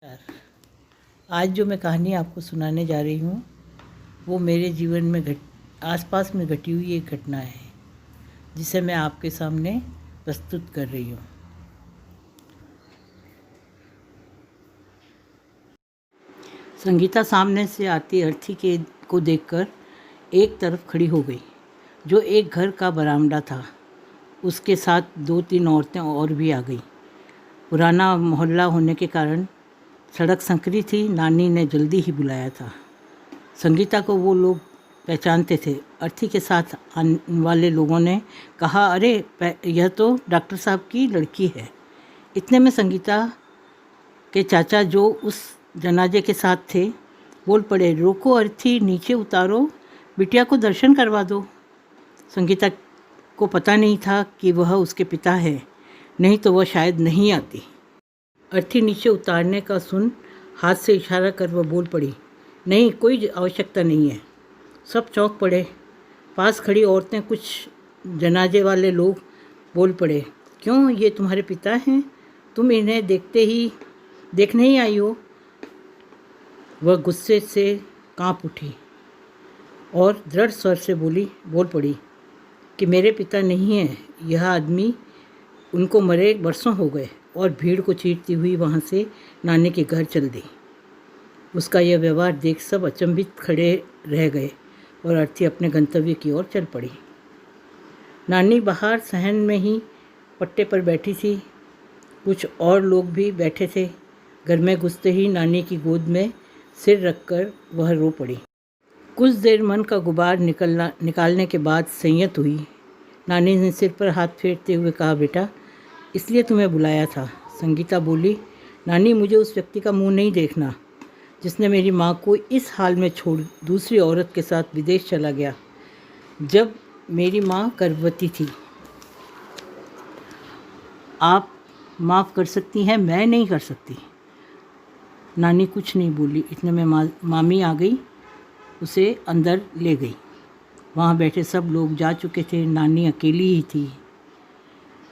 आज जो मैं कहानी आपको सुनाने जा रही हूँ वो मेरे जीवन में आसपास में घटी हुई एक घटना है जिसे मैं आपके सामने प्रस्तुत कर रही हूँ। संगीता सामने से आती अर्थी को देखकर एक तरफ खड़ी हो गई, जो एक घर का बरामदा था। उसके साथ 2-3 औरतें और भी आ गईं। पुराना मोहल्ला होने के कारण सड़क संकरी थी। नानी ने जल्दी ही बुलाया था। संगीता को वो लोग पहचानते थे। अर्थी के साथ आने वाले लोगों ने कहा, अरे यह तो डॉक्टर साहब की लड़की है। इतने में संगीता के चाचा, जो उस जनाजे के साथ थे, बोल पड़े, रोको अर्थी, नीचे उतारो, बिटिया को दर्शन करवा दो। संगीता को पता नहीं था कि वह उसके पिता है, नहीं तो वह शायद नहीं आती। अर्थी नीचे उतारने का सुन हाथ से इशारा कर वह बोल पड़ी, नहीं, कोई आवश्यकता नहीं है। सब चौंक पड़े। पास खड़ी औरतें, कुछ जनाजे वाले लोग बोल पड़े, क्यों, ये तुम्हारे पिता हैं? तुम इन्हें देखने ही आई हो? वह गुस्से से कांप उठी और दृढ़ स्वर से बोल पड़ी कि मेरे पिता नहीं हैं। यह आदमी, उनको मरे बरसों हो गए। और भीड़ को चीरती हुई वहाँ से नानी के घर चल दी। उसका यह व्यवहार देख सब अचंभित खड़े रह गए और अर्थी अपने गंतव्य की ओर चल पड़ी। नानी बाहर सहन में ही पट्टे पर बैठी थी। कुछ और लोग भी बैठे थे। घर में घुसते ही नानी की गोद में सिर रखकर वह रो पड़ी। कुछ देर मन का गुबार निकालने के बाद संयत हुई। नानी ने सिर पर हाथ फेरते हुए कहा, बेटा, इसलिए तुम्हें बुलाया था। संगीता बोली, नानी, मुझे उस व्यक्ति का मुंह नहीं देखना जिसने मेरी माँ को इस हाल में छोड़ दूसरी औरत के साथ विदेश चला गया जब मेरी माँ गर्भवती थी। आप माफ़ कर सकती हैं, मैं नहीं कर सकती। नानी कुछ नहीं बोली। इतने में मामी आ गई, उसे अंदर ले गई। वहाँ बैठे सब लोग जा चुके थे। नानी अकेली ही थी।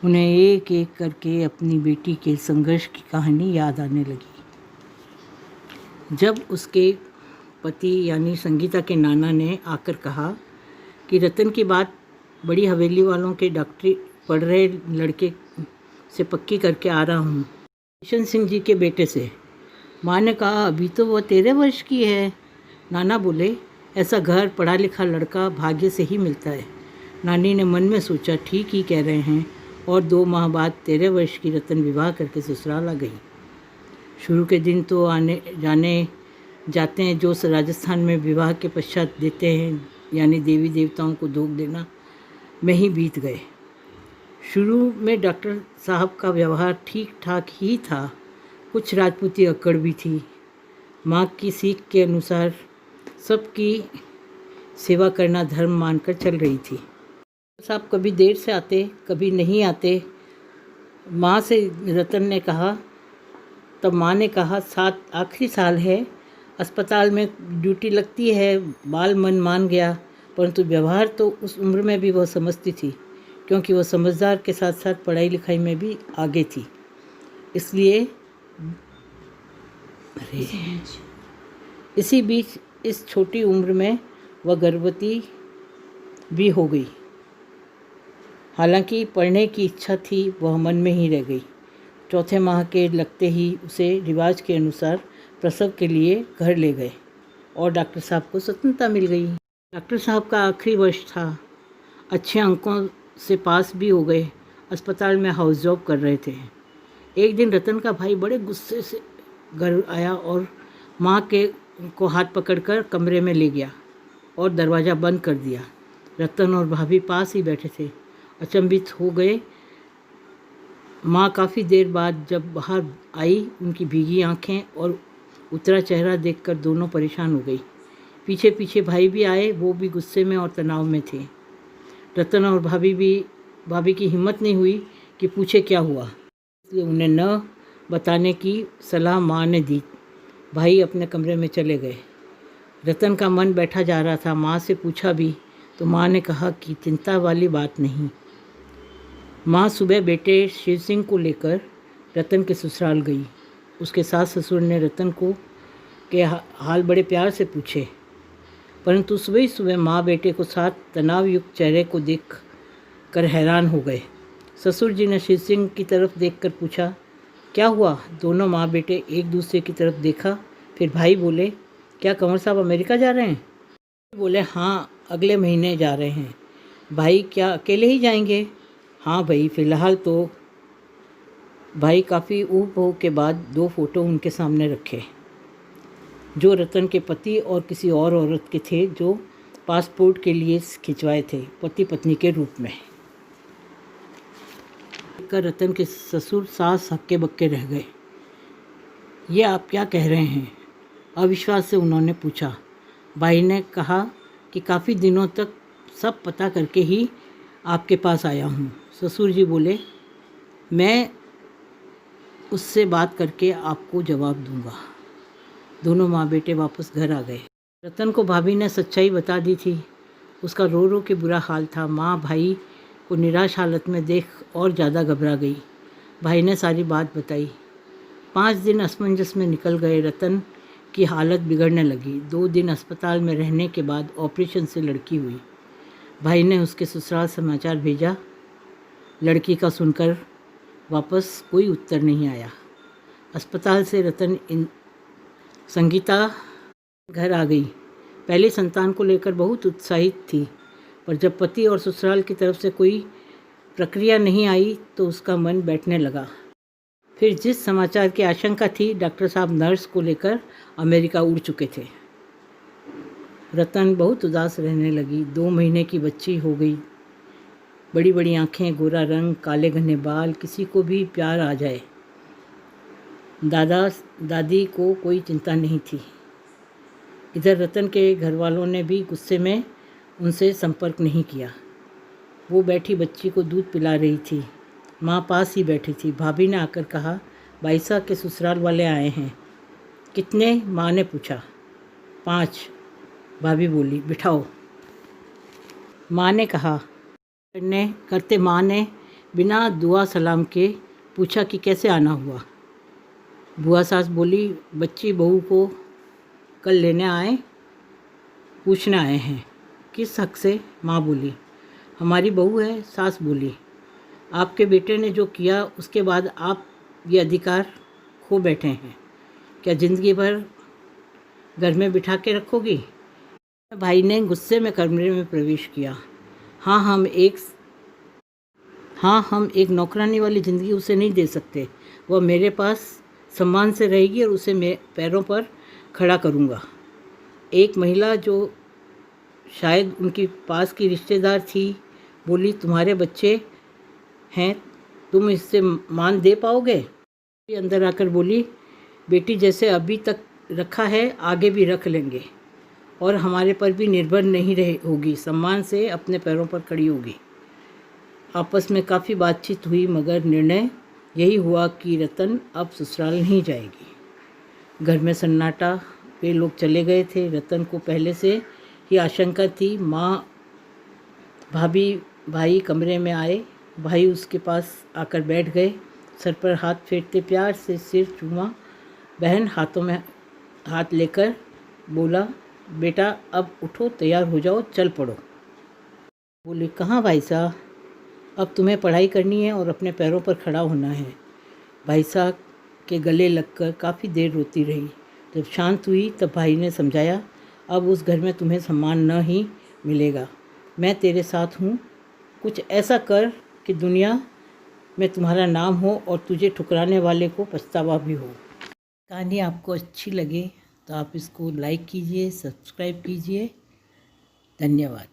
उन्हें एक एक करके अपनी बेटी के संघर्ष की कहानी याद आने लगी। जब उसके पति यानी संगीता के नाना ने आकर कहा कि रतन की बात बड़ी हवेली वालों के डॉक्टरी पढ़ रहे लड़के से पक्की करके आ रहा हूँ, किशन सिंह जी के बेटे से। माँ ने कहा, अभी तो वह 13 वर्ष की है। नाना बोले, ऐसा घर पढ़ा लिखा लड़का भाग्य से ही मिलता है। नानी ने मन में सोचा, ठीक ही कह रहे हैं। और 2 माह बाद 13 वर्ष की रतन विवाह करके ससुराल आ गई। शुरू के दिन तो आने जाने जाते हैं जो राजस्थान में विवाह के पश्चात देते हैं, यानी देवी देवताओं को धोख देना, में ही बीत गए। शुरू में डॉक्टर साहब का व्यवहार ठीक ठाक ही था। कुछ राजपूती अकड़ भी थी। माँ की सीख के अनुसार सबकी सेवा करना धर्म मानकर चल रही थी। साहब कभी देर से आते, कभी नहीं आते। माँ से रतन ने कहा, तब माँ ने कहा, 7 आखिरी साल है, अस्पताल में ड्यूटी लगती है। बाल मन मान गया, परंतु व्यवहार तो उस उम्र में भी वह समझती थी, क्योंकि वह समझदार के साथ साथ पढ़ाई लिखाई में भी आगे थी। इसलिए इसी बीच इस छोटी उम्र में वह गर्भवती भी हो गई। हालांकि पढ़ने की इच्छा थी, वह मन में ही रह गई। 4 माह के लगते ही उसे रिवाज के अनुसार प्रसव के लिए घर ले गए और डॉक्टर साहब को स्वतंत्रता मिल गई। डॉक्टर साहब का आखिरी वर्ष था। अच्छे अंकों से पास भी हो गए। अस्पताल में हाउस जॉब कर रहे थे। एक दिन रतन का भाई बड़े गुस्से से घर आया और माँ को हाथ पकड़कर कमरे में ले गया और दरवाज़ा बंद कर दिया। रतन और भाभी पास ही बैठे थे, अचंभित हो गए। माँ काफ़ी देर बाद जब बाहर आई, उनकी भीगी आंखें और उतरा चेहरा देखकर दोनों परेशान हो गई। पीछे पीछे भाई भी आए, वो भी गुस्से में और तनाव में थे। रतन और भाभी की हिम्मत नहीं हुई कि पूछे क्या हुआ, इसलिए उन्हें न बताने की सलाह माँ ने दी। भाई अपने कमरे में चले गए। रतन का मन बैठा जा रहा था। माँ से पूछा भी तो माँ ने कहा कि चिंता वाली बात नहीं। माँ सुबह बेटे शिव सिंह को लेकर रतन के ससुराल गई। उसके सास ससुर ने रतन को के हाल बड़े प्यार से पूछे, परंतु सुबह ही सुबह माँ बेटे को साथ तनावयुक्त चेहरे को देख कर हैरान हो गए। ससुर जी ने श्री सिंह की तरफ देखकर पूछा, क्या हुआ? दोनों माँ बेटे एक दूसरे की तरफ देखा। फिर भाई बोले, क्या कंवर साहब अमेरिका जा रहे हैं? बोले, हाँ, अगले महीने जा रहे हैं। भाई, क्या अकेले ही जाएंगे? हाँ भाई, फ़िलहाल तो। भाई काफ़ी ऊब हो के बाद 2 फ़ोटो उनके सामने रखे, जो रतन के पति और किसी और औरत के थे, जो पासपोर्ट के लिए खिंचवाए थे, पति पत्नी के रूप में। देखकर रतन के ससुर सास हक्के बक्के रह गए। ये आप क्या कह रहे हैं? अविश्वास से उन्होंने पूछा। भाई ने कहा कि काफ़ी दिनों तक सब पता करके ही आपके पास आया हूँ। ससुर जी बोले, मैं उससे बात करके आपको जवाब दूंगा। दोनों माँ बेटे वापस घर आ गए। रतन को भाभी ने सच्चाई बता दी थी। उसका रो रो के बुरा हाल था। माँ भाई को निराश हालत में देख और ज़्यादा घबरा गई। भाई ने सारी बात बताई। 5 दिन असमंजस में निकल गए। रतन की हालत बिगड़ने लगी। 2 दिन अस्पताल में रहने के बाद ऑपरेशन से लड़की हुई। भाई ने उसके ससुराल समाचार भेजा। लड़की का सुनकर वापस कोई उत्तर नहीं आया। अस्पताल से रतन संगीता घर आ गई। पहली संतान को लेकर बहुत उत्साहित थी, पर जब पति और ससुराल की तरफ से कोई प्रक्रिया नहीं आई तो उसका मन बैठने लगा। फिर जिस समाचार की आशंका थी, डॉक्टर साहब नर्स को लेकर अमेरिका उड़ चुके थे। रतन बहुत उदास रहने लगी। 2 महीने की बच्ची हो गई, बड़ी बड़ी आँखें, गोरा रंग, काले घने बाल, किसी को भी प्यार आ जाए। दादा दादी को कोई चिंता नहीं थी। इधर रतन के घर वालों ने भी गुस्से में उनसे संपर्क नहीं किया। वो बैठी बच्ची को दूध पिला रही थी। माँ पास ही बैठी थी। भाभी ने आकर कहा, भाई साहब के ससुराल वाले आए हैं। कितने? माँ ने पूछा। 5, भाभी बोली। बिठाओ, माँ ने कहा। करते माँ ने बिना दुआ सलाम के पूछा कि कैसे आना हुआ। बुआ सास बोली, बच्ची बहू को कल लेने आए, पूछने आए हैं। किस हक से? माँ बोली, हमारी बहू है। सास बोली, आपके बेटे ने जो किया उसके बाद आप ये अधिकार खो बैठे हैं। क्या ज़िंदगी भर घर में बिठा के रखोगी? भाई ने गुस्से में कमरे में प्रवेश किया। हाँ, हम एक नौकरानी वाली ज़िंदगी उसे नहीं दे सकते। वह मेरे पास सम्मान से रहेगी और उसे मैं पैरों पर खड़ा करूँगा। एक महिला जो शायद उनकी पास की रिश्तेदार थी बोली, तुम्हारे बच्चे हैं, तुम इससे मान दे पाओगे? अंदर आकर बोली, बेटी जैसे अभी तक रखा है आगे भी रख लेंगे और हमारे पर भी निर्भर नहीं रहे होगी, सम्मान से अपने पैरों पर खड़ी होगी। आपस में काफ़ी बातचीत हुई, मगर निर्णय यही हुआ कि रतन अब ससुराल नहीं जाएगी। घर में सन्नाटा। वे लोग चले गए थे। रतन को पहले से ही आशंका थी। माँ, भाभी, भाई कमरे में आए। भाई उसके पास आकर बैठ गए, सर पर हाथ फेरते प्यार से सिर चूमा। बहन हाथों में हाथ लेकर बोला, बेटा अब उठो, तैयार हो जाओ, चल पड़ो। बोले, कहाँ भाई साहब, अब तुम्हें पढ़ाई करनी है और अपने पैरों पर खड़ा होना है। भाई साहब के गले लगकर काफ़ी देर रोती रही। जब शांत हुई तब भाई ने समझाया, अब उस घर में तुम्हें सम्मान न ही मिलेगा। मैं तेरे साथ हूँ। कुछ ऐसा कर कि दुनिया में तुम्हारा नाम हो और तुझे ठुकराने वाले को पछतावा भी हो। कहानी आपको अच्छी लगे तो आप इसको लाइक कीजिए, सब्सक्राइब कीजिए। धन्यवाद।